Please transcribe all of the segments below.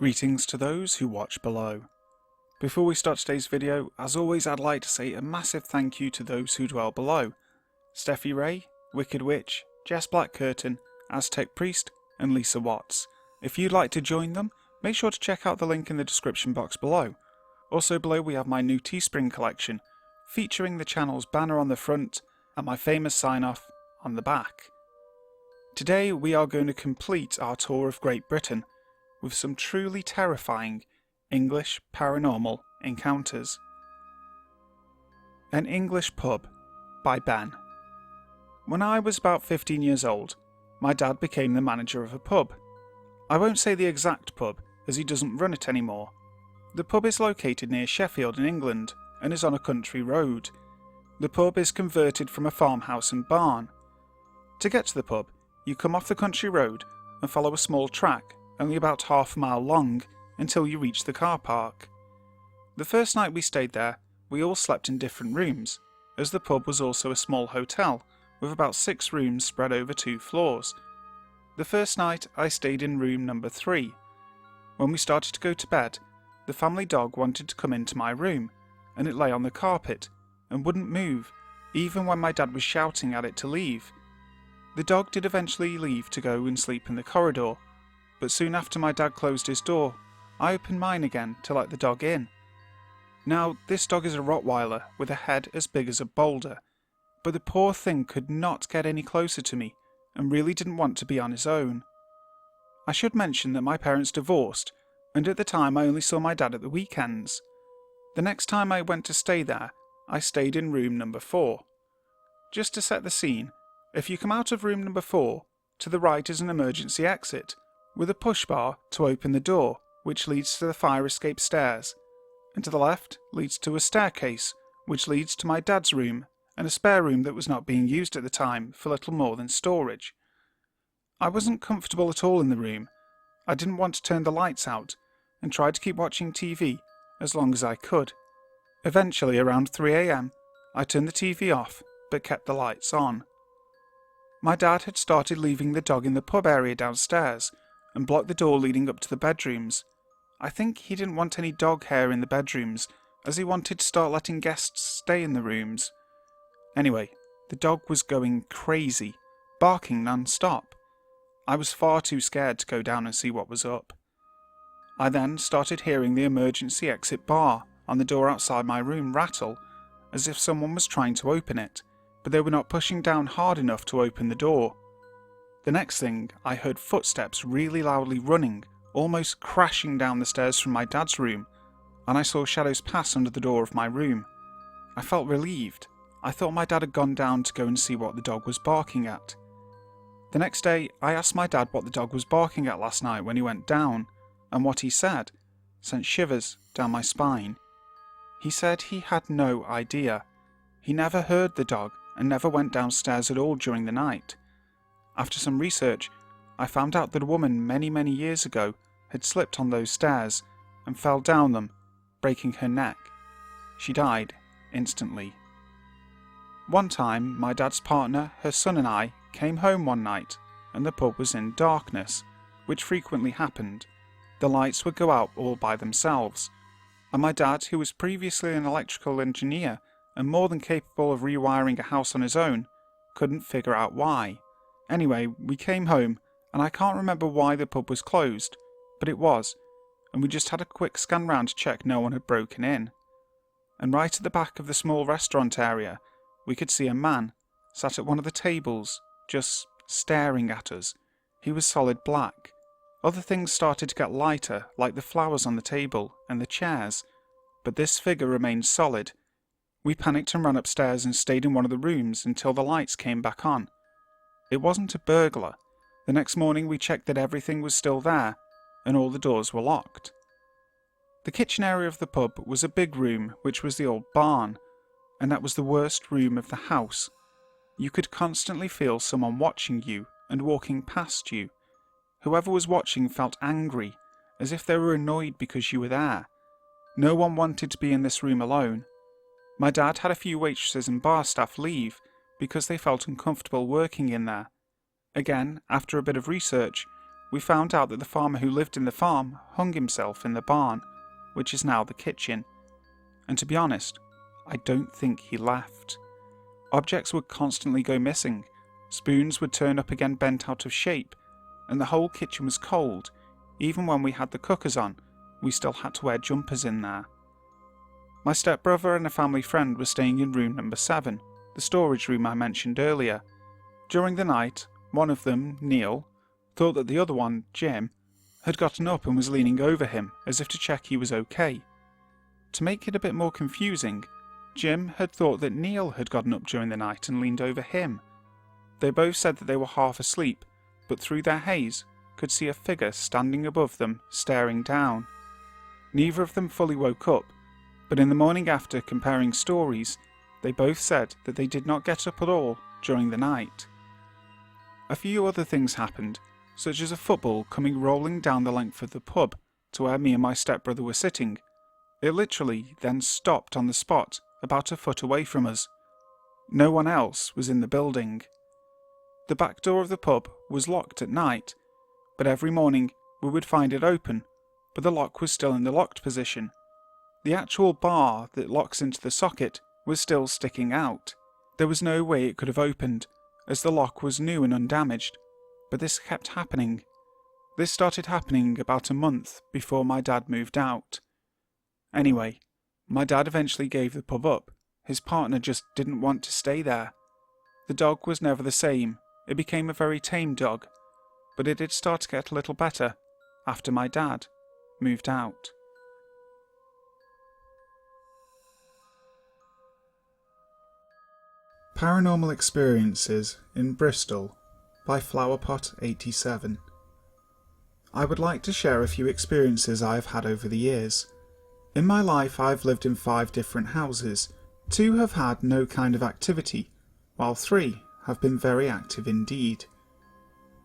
Greetings to those who watch below. Before we start today's video, as always I'd like to say a massive thank you to those who dwell below. Steffi Ray, Wicked Witch, Jess Black Curtain, Aztec Priest and Lisa Watts. If you'd like to join them, make sure to check out the link in the description box below. Also below we have my new Teespring collection, featuring the channel's banner on the front and my famous sign-off on the back. Today we are going to complete our tour of Great Britain with some truly terrifying English paranormal encounters. An English Pub by Ben. When I was about 15 years old, my dad became the manager of a pub. I won't say the exact pub, as he doesn't run it anymore. The pub is located near Sheffield in England and is on a country road. The pub is converted from a farmhouse and barn. To get to the pub, you come off the country road and follow a small track only about half a mile long until you reach the car park. The first night we stayed there, we all slept in different rooms, as the pub was also a small hotel with about 6 rooms spread over 2 floors. The first night I stayed in room number 3. When we started to go to bed, the family dog wanted to come into my room, and it lay on the carpet and wouldn't move, even when my dad was shouting at it to leave. The dog did eventually leave to go and sleep in the corridor, but soon after my dad closed his door, I opened mine again to let the dog in. Now, this dog is a Rottweiler with a head as big as a boulder, but the poor thing could not get any closer to me and really didn't want to be on his own. I should mention that my parents divorced, and at the time I only saw my dad at the weekends. The next time I went to stay there, I stayed in room number 4. Just to set the scene, if you come out of room number 4, to the right is an emergency exit, with a push bar to open the door, which leads to the fire escape stairs, and to the left leads to a staircase, which leads to my dad's room and a spare room that was not being used at the time for little more than storage. I wasn't comfortable at all in the room. I didn't want to turn the lights out, and tried to keep watching TV as long as I could. Eventually, around 3 AM, I turned the TV off, but kept the lights on. My dad had started leaving the dog in the pub area downstairs, and blocked the door leading up to the bedrooms. I think he didn't want any dog hair in the bedrooms, as he wanted to start letting guests stay in the rooms. Anyway, the dog was going crazy, barking non-stop. I was far too scared to go down and see what was up. I then started hearing the emergency exit bar on the door outside my room rattle, as if someone was trying to open it, but they were not pushing down hard enough to open the door. The next thing, I heard footsteps really loudly running, almost crashing down the stairs from my dad's room, and I saw shadows pass under the door of my room. I felt relieved. I thought my dad had gone down to go and see what the dog was barking at. The next day, I asked my dad what the dog was barking at last night when he went down, and what he said sent shivers down my spine. He said he had no idea. He never heard the dog and never went downstairs at all during the night. After some research, I found out that a woman many years ago had slipped on those stairs and fell down them, breaking her neck. She died instantly. One time, my dad's partner, her son and I came home one night and the pub was in darkness, which frequently happened. The lights would go out all by themselves, and my dad, who was previously an electrical engineer and more than capable of rewiring a house on his own, couldn't figure out why. Anyway, we came home, and I can't remember why the pub was closed, but it was, and we just had a quick scan round to check no one had broken in. And right at the back of the small restaurant area, we could see a man, sat at one of the tables, just staring at us. He was solid black. Other things started to get lighter, like the flowers on the table and the chairs, but this figure remained solid. We panicked and ran upstairs and stayed in one of the rooms until the lights came back on. It wasn't a burglar. The next morning we checked that everything was still there, and all the doors were locked. The kitchen area of the pub was a big room, which was the old barn, and that was the worst room of the house. You could constantly feel someone watching you and walking past you. Whoever was watching felt angry, as if they were annoyed because you were there. No one wanted to be in this room alone. My dad had a few waitresses and bar staff leave because they felt uncomfortable working in there. Again, after a bit of research, we found out that the farmer who lived in the farm hung himself in the barn, which is now the kitchen. And to be honest, I don't think he left. Objects would constantly go missing, spoons would turn up again bent out of shape, and the whole kitchen was cold. Even when we had the cookers on, we still had to wear jumpers in there. My stepbrother and a family friend were staying in room number 7, the storage room I mentioned earlier. During the night, one of them, Neil, thought that the other one, Jim, had gotten up and was leaning over him as if to check he was okay. To make it a bit more confusing, Jim had thought that Neil had gotten up during the night and leaned over him. They both said that they were half asleep, but through their haze could see a figure standing above them, staring down. Neither of them fully woke up, but in the morning after comparing stories, they both said that they did not get up at all during the night. A few other things happened, such as a football coming rolling down the length of the pub to where me and my stepbrother were sitting. It literally then stopped on the spot about a foot away from us. No one else was in the building. The back door of the pub was locked at night, but every morning we would find it open, but the lock was still in the locked position. The actual bar that locks into the socket was still sticking out. There was no way it could have opened, as the lock was new and undamaged, but this kept happening. This started happening about a month before my dad moved out. Anyway, my dad eventually gave the pub up. His partner just didn't want to stay there. The dog was never the same. It became a very tame dog, but it did start to get a little better after my dad moved out. Paranormal Experiences in Bristol by Flowerpot87. I would like to share a few experiences I have had over the years. In my life I've lived in 5 different houses. 2 have had no kind of activity, while 3 have been very active indeed.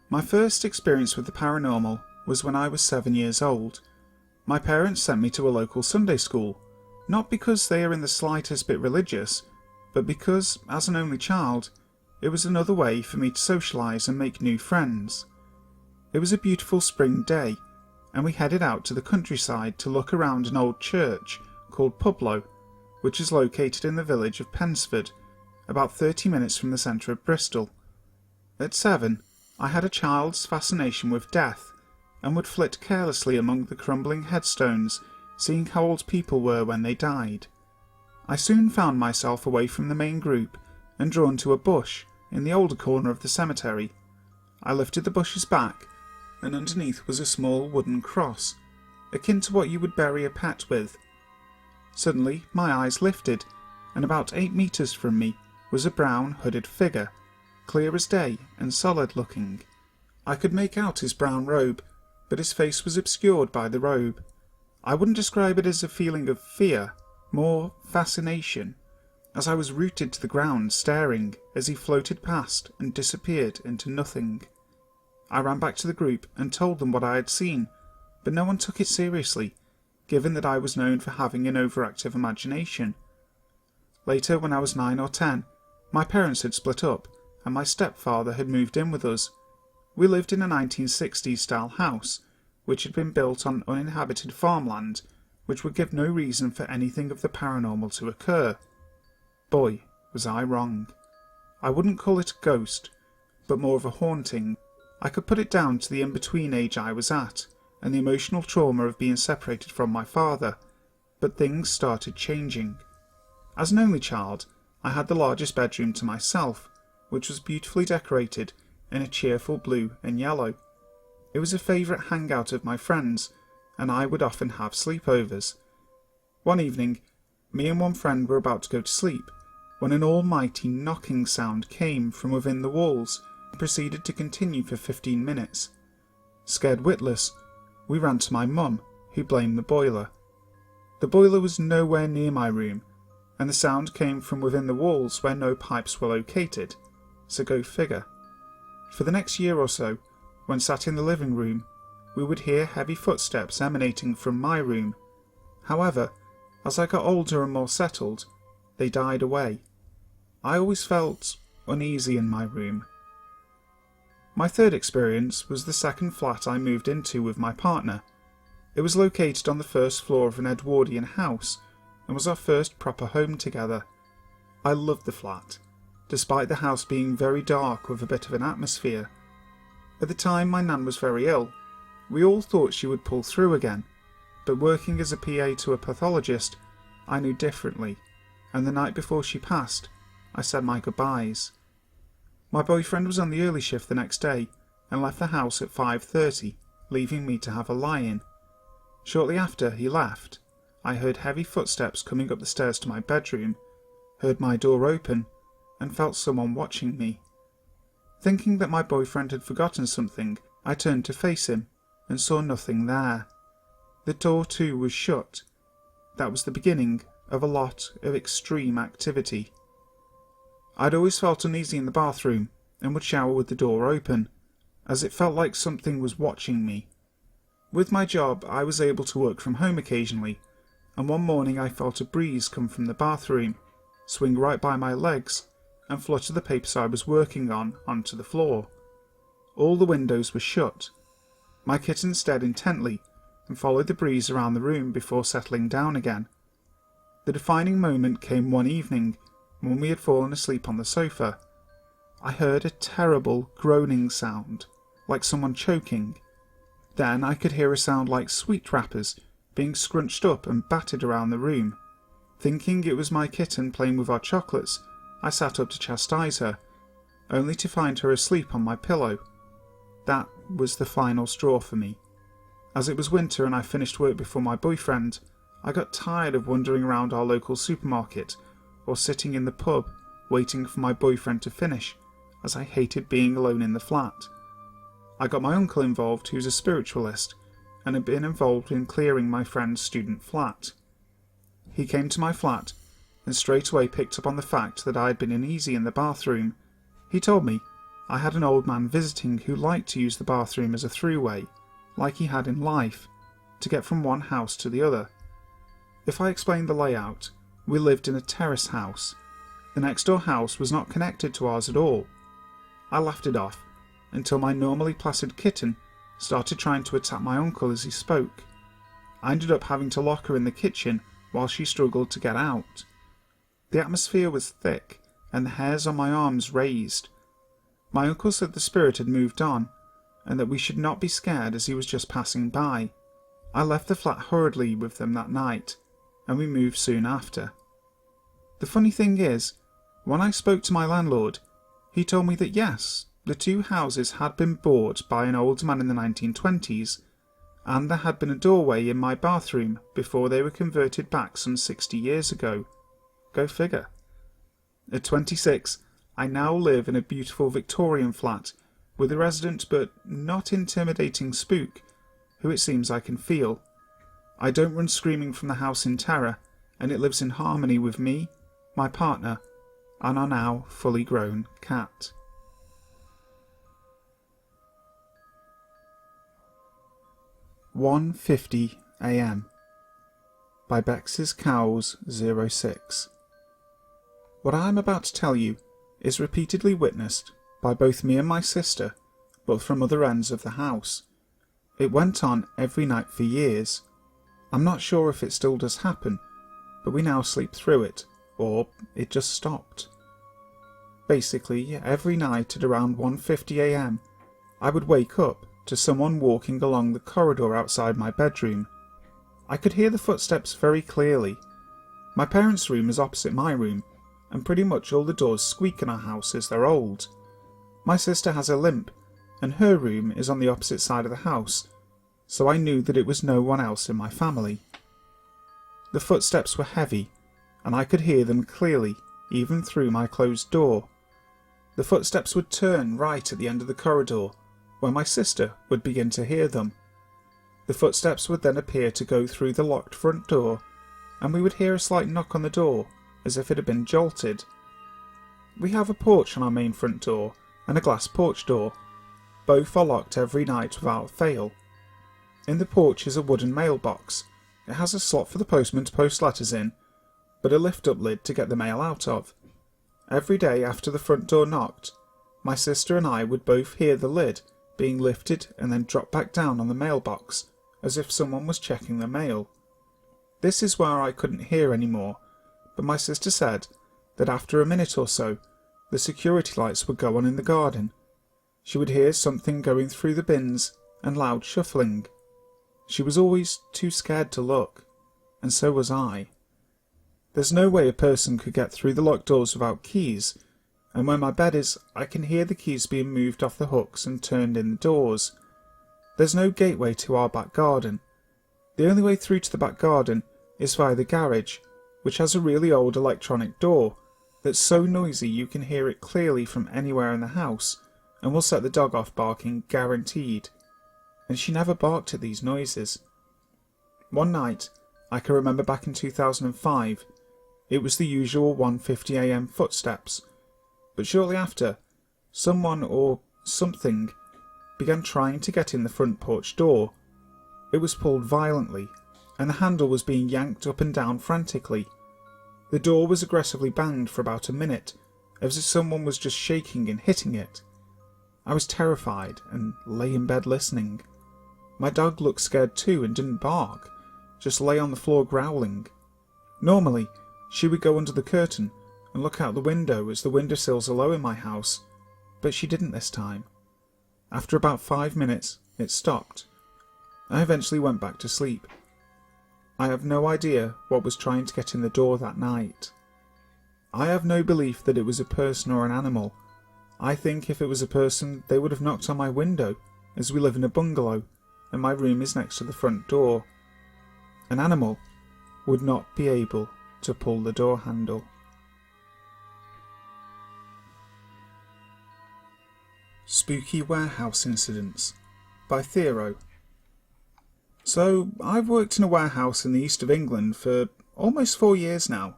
My first experience with the paranormal was when I was 7 years old. My parents sent me to a local Sunday school, not because they are in the slightest bit religious, but because, as an only child, it was another way for me to socialise and make new friends. It was a beautiful spring day, and we headed out to the countryside to look around an old church called Publo, which is located in the village of Pensford, about 30 minutes from the centre of Bristol. At 7, I had a child's fascination with death, and would flit carelessly among the crumbling headstones, seeing how old people were when they died. I soon found myself away from the main group and drawn to a bush in the older corner of the cemetery. I lifted the bush's back, and underneath was a small wooden cross, akin to what you would bury a pet with. Suddenly my eyes lifted, and about 8 metres from me was a brown hooded figure, clear as day and solid looking. I could make out his brown robe, but his face was obscured by the robe. I wouldn't describe it as a feeling of fear, more fascination, as I was rooted to the ground staring as he floated past and disappeared into nothing. I ran back to the group and told them what I had seen, but no one took it seriously, given that I was known for having an overactive imagination. Later, when I was 9 or 10, my parents had split up, and my stepfather had moved in with us. We lived in a 1960s-style house, which had been built on uninhabited farmland, which would give no reason for anything of the paranormal to occur. Boy, was I wrong. I wouldn't call it a ghost, but more of a haunting. I could put it down to the in-between age I was at, and the emotional trauma of being separated from my father, but things started changing. As an only child, I had the largest bedroom to myself, which was beautifully decorated in a cheerful blue and yellow. It was a favourite hangout of my friends, and I would often have sleepovers. One evening, me and one friend were about to go to sleep, when an almighty knocking sound came from within the walls and proceeded to continue for 15 minutes. Scared witless, we ran to my mum, who blamed the boiler. The boiler was nowhere near my room, and the sound came from within the walls where no pipes were located, so go figure. For the next year or so, when sat in the living room, we would hear heavy footsteps emanating from my room. However, as I got older and more settled, they died away. I always felt uneasy in my room. My third experience was the second flat I moved into with my partner. It was located on the first floor of an Edwardian house and was our first proper home together. I loved the flat, despite the house being very dark with a bit of an atmosphere. At the time, my nan was very ill. We all thought she would pull through again, but working as a PA to a pathologist, I knew differently, and the night before she passed, I said my goodbyes. My boyfriend was on the early shift the next day and left the house at 5:30, leaving me to have a lie-in. Shortly after he left, I heard heavy footsteps coming up the stairs to my bedroom, heard my door open, and felt someone watching me. Thinking that my boyfriend had forgotten something, I turned to face him and saw nothing there. The door too was shut. That was the beginning of a lot of extreme activity. I'd always felt uneasy in the bathroom and would shower with the door open, as it felt like something was watching me. With my job, I was able to work from home occasionally, and one morning I felt a breeze come from the bathroom, swing right by my legs, and flutter the papers I was working on onto the floor. All the windows were shut. My kitten stared intently and followed the breeze around the room before settling down again. The defining moment came one evening when we had fallen asleep on the sofa. I heard a terrible groaning sound, like someone choking. Then I could hear a sound like sweet wrappers being scrunched up and battered around the room. Thinking it was my kitten playing with our chocolates, I sat up to chastise her, only to find her asleep on my pillow. That was the final straw for me. As it was winter and I finished work before my boyfriend, I got tired of wandering around our local supermarket or sitting in the pub waiting for my boyfriend to finish, as I hated being alone in the flat. I got my uncle involved, who's a spiritualist, and had been involved in clearing my friend's student flat. He came to my flat and straight away picked up on the fact that I had been uneasy in the bathroom. He told me I had an old man visiting who liked to use the bathroom as a throughway, like he had in life, to get from one house to the other. If I explained the layout, we lived in a terrace house. The next door house was not connected to ours at all. I laughed it off until my normally placid kitten started trying to attack my uncle as he spoke. I ended up having to lock her in the kitchen while she struggled to get out. The atmosphere was thick and the hairs on my arms raised. My uncle said the spirit had moved on and that we should not be scared as he was just passing by. I left the flat hurriedly with them that night, and we moved soon after. The funny thing is, when I spoke to my landlord, he told me that yes, the two houses had been bought by an old man in the 1920s, and there had been a doorway in my bathroom before they were converted back some 60 years ago. Go figure. At 26, I now live in a beautiful Victorian flat with a resident but not intimidating spook, who it seems I can feel. I don't run screaming from the house in terror, and it lives in harmony with me, my partner, and our now fully grown cat. "1:50 a.m. by Bex's Cows 06. What I am about to tell you is repeatedly witnessed by both me and my sister, but from other ends of the house. It went on every night for years. I'm not sure if it still does happen, but we now sleep through it, or it just stopped. Basically, every night at around 1:50 a.m, I would wake up to someone walking along the corridor outside my bedroom. I could hear the footsteps very clearly. My parents' room is opposite my room, and pretty much all the doors squeak in our house as they're old. My sister has a limp, and her room is on the opposite side of the house, so I knew that it was no one else in my family. The footsteps were heavy, and I could hear them clearly, even through my closed door. The footsteps would turn right at the end of the corridor, where my sister would begin to hear them. The footsteps would then appear to go through the locked front door, and we would hear a slight knock on the door, as if it had been jolted. We have a porch on our main front door, and a glass porch door. Both are locked every night without fail. In the porch is a wooden mailbox. It has a slot for the postman to post letters in, but a lift-up lid to get the mail out of. Every day after the front door knocked, my sister and I would both hear the lid being lifted and then drop back down on the mailbox, as if someone was checking the mail. This is where I couldn't hear anymore, but my sister said that after a minute or so, the security lights would go on in the garden. She would hear something going through the bins and loud shuffling. She was always too scared to look, and so was I. There's no way a person could get through the locked doors without keys, and where my bed is, I can hear the keys being moved off the hooks and turned in the doors. There's no gateway to our back garden. The only way through to the back garden is via the garage, which has a really old electronic door that's so noisy you can hear it clearly from anywhere in the house and will set the dog off barking guaranteed. And she never barked at these noises. One night, I can remember back in 2005, it was the usual 1:50 AM footsteps, but shortly after, someone or something began trying to get in the front porch door. It was pulled violently, and the handle was being yanked up and down frantically. The door was aggressively banged for about a minute, as if someone was just shaking and hitting it. I was terrified and lay in bed listening. My dog looked scared too and didn't bark, just lay on the floor growling. Normally, she would go under the curtain and look out the window as the windowsills are low in my house, but she didn't this time. After about 5 minutes, it stopped. I eventually went back to sleep. I have no idea what was trying to get in the door that night. I have no belief that it was a person or an animal. I think if it was a person, they would have knocked on my window, as we live in a bungalow, and my room is next to the front door. An animal would not be able to pull the door handle. Spooky Warehouse Incidents by Thero. So, I've worked in a warehouse in the east of England for almost 4 years now.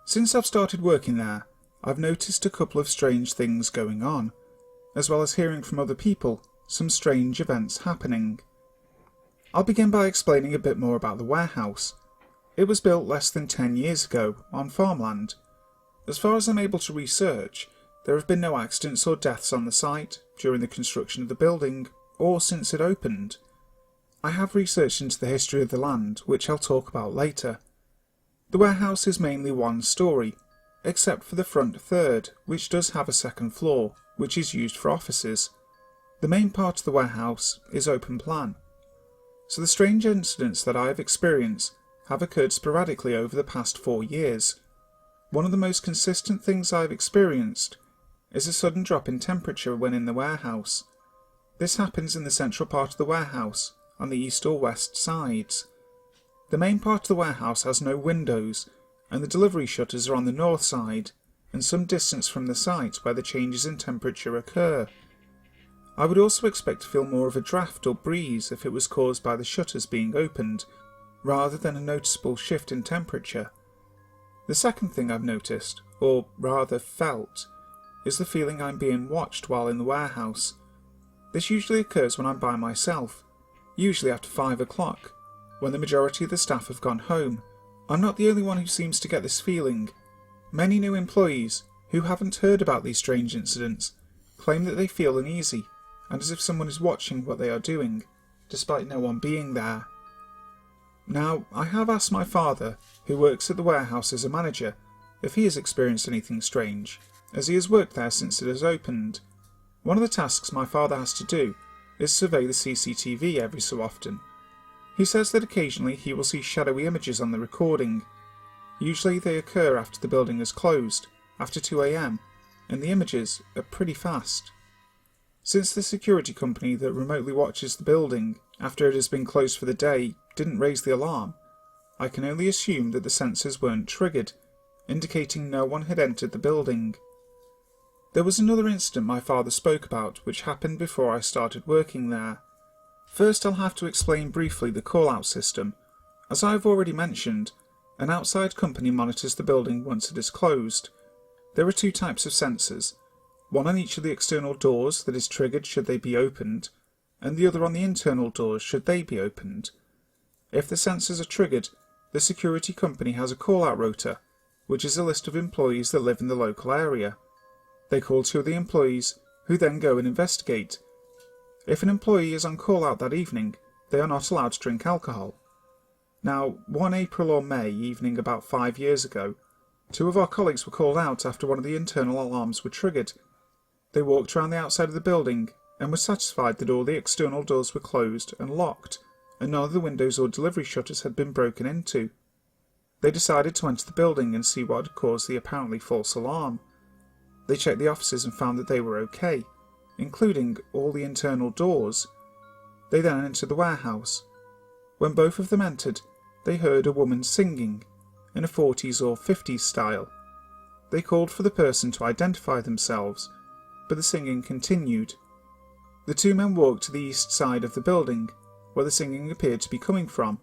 Since I've started working there, I've noticed a couple of strange things going on, as well as hearing from other people some strange events happening. I'll begin by explaining a bit more about the warehouse. It was built less than 10 years ago on farmland. As far as I'm able to research, there have been no accidents or deaths on the site during the construction of the building or since it opened. I have researched into the history of the land, which I'll talk about later. The warehouse is mainly one story, except for the front third, which does have a second floor, which is used for offices. The main part of the warehouse is open plan. So the strange incidents that I have experienced have occurred sporadically over the past 4 years. One of the most consistent things I've experienced is a sudden drop in temperature when in the warehouse. This happens in the central part of the warehouse, on the east or west sides. The main part of the warehouse has no windows, and the delivery shutters are on the north side, and some distance from the site where the changes in temperature occur. I would also expect to feel more of a draft or breeze if it was caused by the shutters being opened, rather than a noticeable shift in temperature. The second thing I've noticed, or rather felt, is the feeling I'm being watched while in the warehouse. This usually occurs when I'm by myself, usually after 5 o'clock, when the majority of the staff have gone home. I'm not the only one who seems to get this feeling. Many new employees, who haven't heard about these strange incidents, claim that they feel uneasy, and as if someone is watching what they are doing, despite no one being there. Now, I have asked my father, who works at the warehouse as a manager, if he has experienced anything strange, as he has worked there since it has opened. One of the tasks my father has to do is survey the CCTV every so often. He says that occasionally he will see shadowy images on the recording. Usually they occur after the building is closed, after 2 AM, and the images are pretty fast. Since the security company that remotely watches the building after it has been closed for the day didn't raise the alarm, I can only assume that the sensors weren't triggered, indicating no one had entered the building. There was another incident my father spoke about which happened before I started working there. First, I'll have to explain briefly the call-out system. As I have already mentioned, an outside company monitors the building once it is closed. There are 2 types of sensors, one on each of the external doors that is triggered should they be opened, and the other on the internal doors should they be opened. If the sensors are triggered, the security company has a call-out rota, which is a list of employees that live in the local area. They call 2 of the employees who then go and investigate. If an employee is on call out that evening, they are not allowed to drink alcohol. Now, one April or May evening about 5 years ago, 2 of our colleagues were called out after one of the internal alarms were triggered. They walked around the outside of the building and were satisfied that all the external doors were closed and locked, and none of the windows or delivery shutters had been broken into. They decided to enter the building and see what had caused the apparently false alarm. They checked the offices and found that they were okay, including all the internal doors. They then entered the warehouse. When both of them entered, they heard a woman singing, in a 40s or 50s style. They called for the person to identify themselves, but the singing continued. The 2 men walked to the east side of the building, where the singing appeared to be coming from.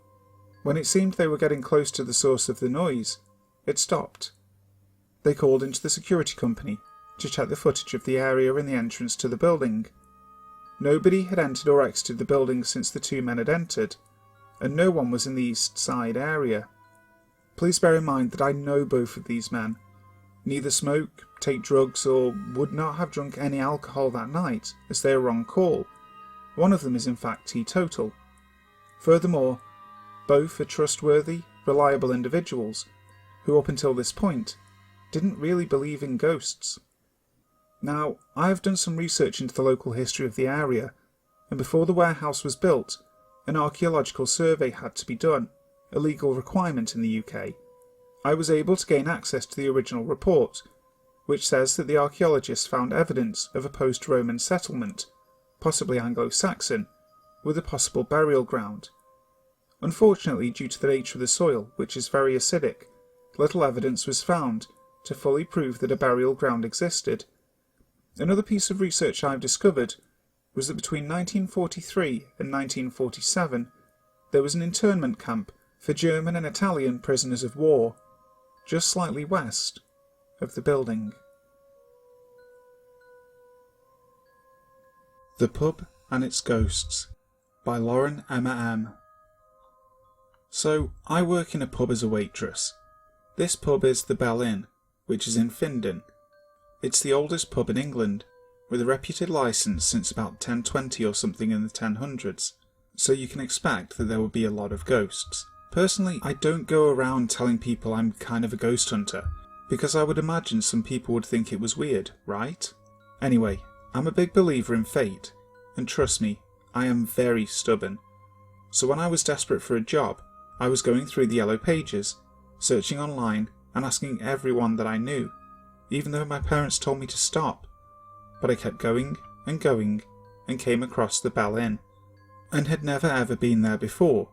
When it seemed they were getting close to the source of the noise, it stopped. They called into the security company to check the footage of the area in the entrance to the building. Nobody had entered or exited the building since the 2 men had entered, and no one was in the east side area. Please bear in mind that I know both of these men. Neither smoke, take drugs, or would not have drunk any alcohol that night, as they were on call. One of them is in fact teetotal. Furthermore, both are trustworthy, reliable individuals, who up until this point didn't really believe in ghosts. Now, I have done some research into the local history of the area, and before the warehouse was built, an archaeological survey had to be done, a legal requirement in the UK. I was able to gain access to the original report, which says that the archaeologists found evidence of a post-Roman settlement, possibly Anglo-Saxon, with a possible burial ground. Unfortunately, due to the nature of the soil, which is very acidic, little evidence was found to fully prove that a burial ground existed. Another piece of research I've discovered was that between 1943 and 1947 there was an internment camp for German and Italian prisoners of war, just slightly west of the building. The Pub and Its Ghosts by laurenemmam. So, I work in a pub as a waitress. This pub is the Bell Inn, which is in Findon. It's the oldest pub in England, with a reputed licence since about 1020 or something in the 1000s, so you can expect that there will be a lot of ghosts. Personally, I don't go around telling people I'm kind of a ghost hunter, because I would imagine some people would think it was weird, right? Anyway, I'm a big believer in fate, and trust me, I am very stubborn. So when I was desperate for a job, I was going through the yellow pages, searching online and asking everyone that I knew, even though my parents told me to stop. But I kept going and going and came across the Bell Inn, and had never ever been there before,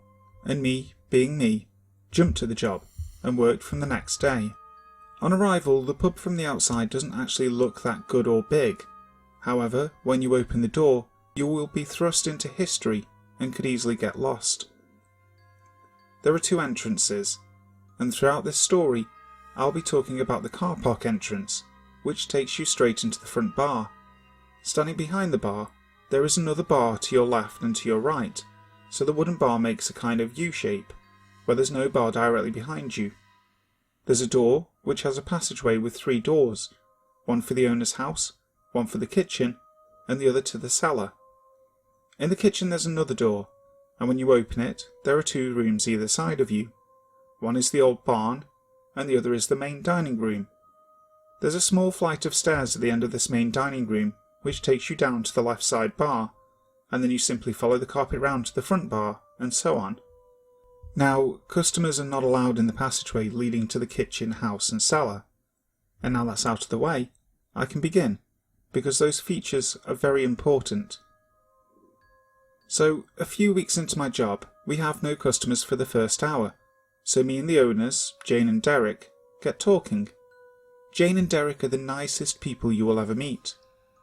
and me, being me, jumped at the job and worked from the next day. On arrival, the pub from the outside doesn't actually look that good or big. However, when you open the door, you will be thrust into history and could easily get lost. There are 2 entrances, and throughout this story, I'll be talking about the car park entrance, which takes you straight into the front bar. Standing behind the bar, there is another bar to your left and to your right, so the wooden bar makes a kind of U-shape, where there's no bar directly behind you. There's a door which has a passageway with 3 doors, one for the owner's house, one for the kitchen, and the other to the cellar. In the kitchen there's another door, and when you open it, there are 2 rooms either side of you. One is the old barn, and the other is the main dining room. There's a small flight of stairs at the end of this main dining room, which takes you down to the left side bar, and then you simply follow the carpet round to the front bar, and so on. Now, customers are not allowed in the passageway leading to the kitchen, house and cellar. And now that's out of the way, I can begin, because those features are very important. So, a few weeks into my job, we have no customers for the first hour, so me and the owners, Jane and Derek, get talking. Jane and Derek are the nicest people you will ever meet,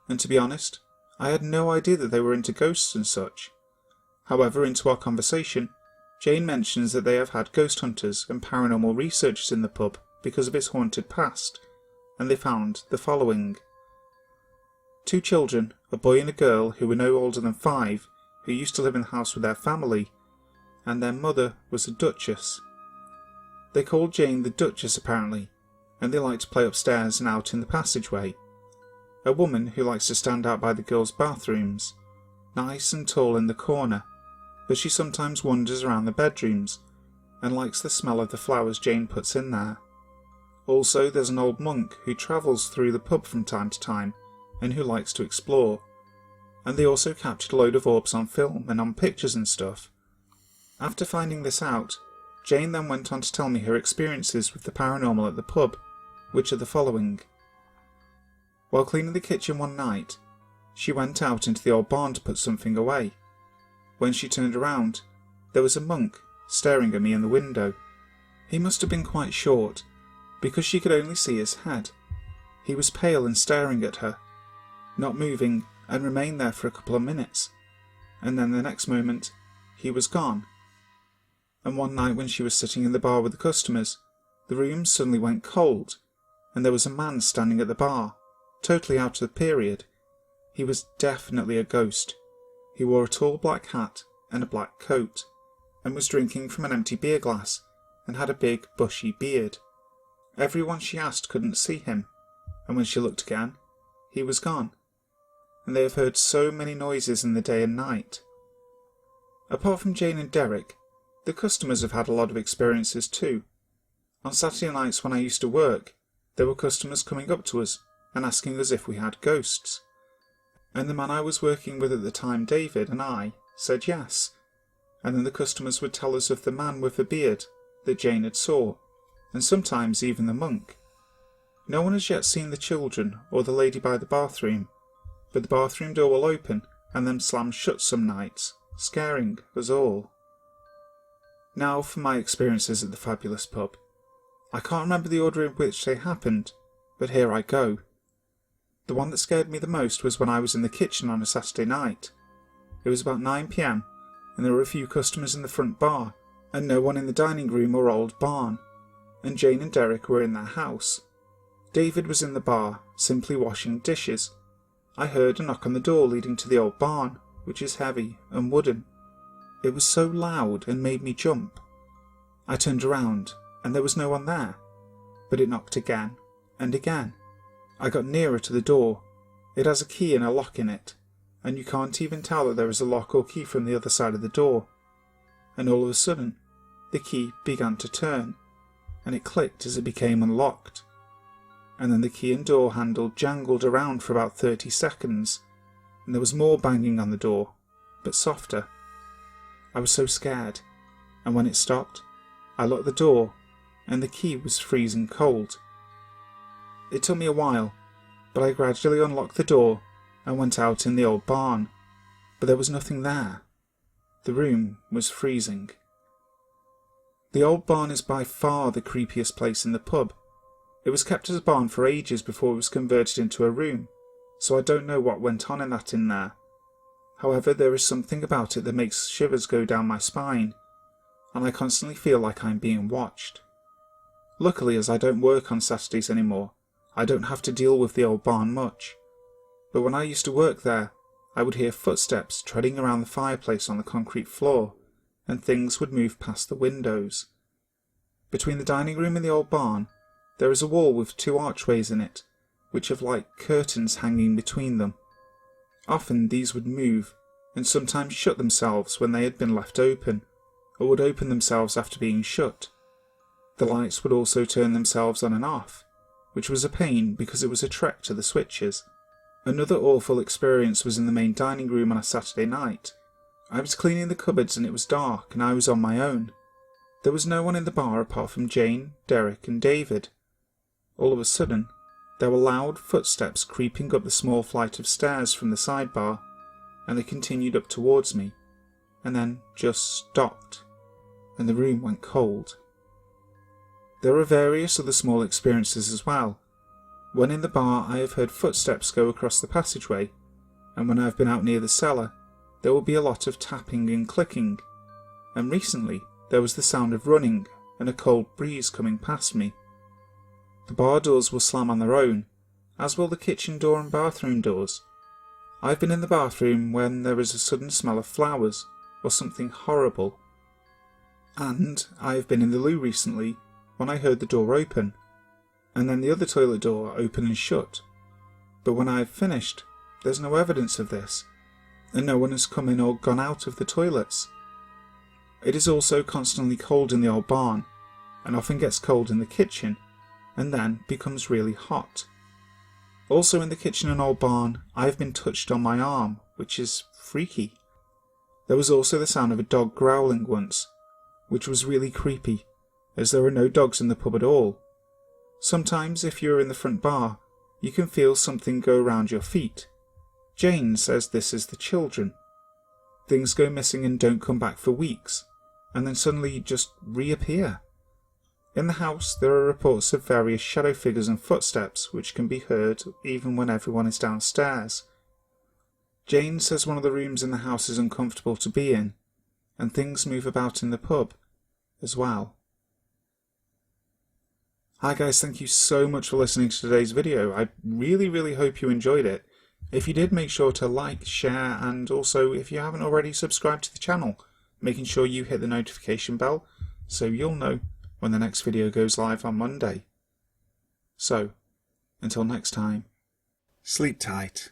and to be honest, I had no idea that they were into ghosts and such. However, into our conversation, Jane mentions that they have had ghost hunters and paranormal researchers in the pub because of its haunted past, and they found the following. 2 children, a boy and a girl who were no older than 5, who used to live in the house with their family, and their mother was a duchess. They called Jane the Duchess apparently, and they liked to play upstairs and out in the passageway. a woman who likes to stand out by the girls' bathrooms, nice and tall in the corner, but she sometimes wanders around the bedrooms and likes the smell of the flowers Jane puts in there. Also, there's an old monk who travels through the pub from time to time and who likes to explore. And they also captured a load of orbs on film and on pictures and stuff. After finding this out, Jane then went on to tell me her experiences with the paranormal at the pub, which are the following. While cleaning the kitchen one night, she went out into the old barn to put something away. When she turned around, there was a monk staring at me in the window. He must have been quite short, because she could only see his head. He was pale and staring at her, not moving, and remained there for a couple of minutes, and then the next moment he was gone. And one night when she was sitting in the bar with the customers, the room suddenly went cold, and there was a man standing at the bar, totally out of the period. He was definitely a ghost. He wore a tall black hat and a black coat, and was drinking from an empty beer glass, and had a big bushy beard. Everyone she asked couldn't see him, and when she looked again, he was gone. And they have heard so many noises in the day and night. Apart from Jane and Derek, the customers have had a lot of experiences too. On Saturday nights when I used to work, there were customers coming up to us and asking us if we had ghosts. And the man I was working with at the time, David, and I said yes. And then the customers would tell us of the man with the beard that Jane had saw, and sometimes even the monk. No one has yet seen the children or the lady by the bathroom, but the bathroom door will open and then slam shut some nights, scaring us all. Now for my experiences at the fabulous pub. I can't remember the order in which they happened, but here I go. The one that scared me the most was when I was in the kitchen on a Saturday night. It was about 9 p.m, and there were a few customers in the front bar, and no one in the dining room or old barn, and Jane and Derek were in their house. David was in the bar, simply washing dishes. I heard a knock on the door leading to the old barn, which is heavy and wooden. It was so loud and made me jump. I turned around, and there was no one there, but it knocked again and again. I got nearer to the door. It has a key and a lock in it, and you can't even tell that there is a lock or key from the other side of the door. And all of a sudden, the key began to turn, and it clicked as it became unlocked. And then the key and door handle jangled around for about 30 seconds, and there was more banging on the door, but softer. I was so scared, and when it stopped, I locked the door, and the key was freezing cold. It took me a while, but I gradually unlocked the door and went out in the old barn, but there was nothing there. The room was freezing. The old barn is by far the creepiest place in the pub. It was kept as a barn for ages before it was converted into a room, so I don't know what went on in there. However, there is something about it that makes shivers go down my spine, and I constantly feel like I'm being watched. Luckily, as I don't work on Saturdays anymore, I don't have to deal with the old barn much. But when I used to work there, I would hear footsteps treading around the fireplace on the concrete floor, and things would move past the windows. Between the dining room and the old barn, there is a wall with 2 archways in it, which have like curtains hanging between them. Often these would move, and sometimes shut themselves when they had been left open, or would open themselves after being shut. The lights would also turn themselves on and off, which was a pain because it was a trek to the switches. Another awful experience was in the main dining room on a Saturday night. I was cleaning the cupboards and it was dark and I was on my own. There was no one in the bar apart from Jane, Derek and David. All of a sudden, there were loud footsteps creeping up the small flight of stairs from the sidebar, and they continued up towards me, and then just stopped, and the room went cold. There are various other small experiences as well. When in the bar I have heard footsteps go across the passageway, and when I have been out near the cellar, there will be a lot of tapping and clicking, and recently there was the sound of running and a cold breeze coming past me. The bar doors will slam on their own, as will the kitchen door and bathroom doors. I've been in the bathroom when there is a sudden smell of flowers, or something horrible. And I have been in the loo recently when I heard the door open, and then the other toilet door open and shut. But when I have finished, there's no evidence of this, and no one has come in or gone out of the toilets. It is also constantly cold in the old barn, and often gets cold in the kitchen, and then becomes really hot. Also in the kitchen and old barn, I have been touched on my arm, which is freaky. There was also the sound of a dog growling once, which was really creepy, as there were no dogs in the pub at all. Sometimes, if you're in the front bar, you can feel something go around your feet. Jane says this is the children. Things go missing and don't come back for weeks, and then suddenly just reappear. In the house, there are reports of various shadow figures and footsteps which can be heard even when everyone is downstairs. Jane says one of the rooms in the house is uncomfortable to be in, and things move about in the pub as well. Hi guys, thank you so much for listening to today's video. I really hope you enjoyed it. If you did, make sure to like, share, and also if you haven't already, subscribe to the channel, making sure you hit the notification bell so you'll know when the next video goes live on Monday. So, until next time, sleep tight.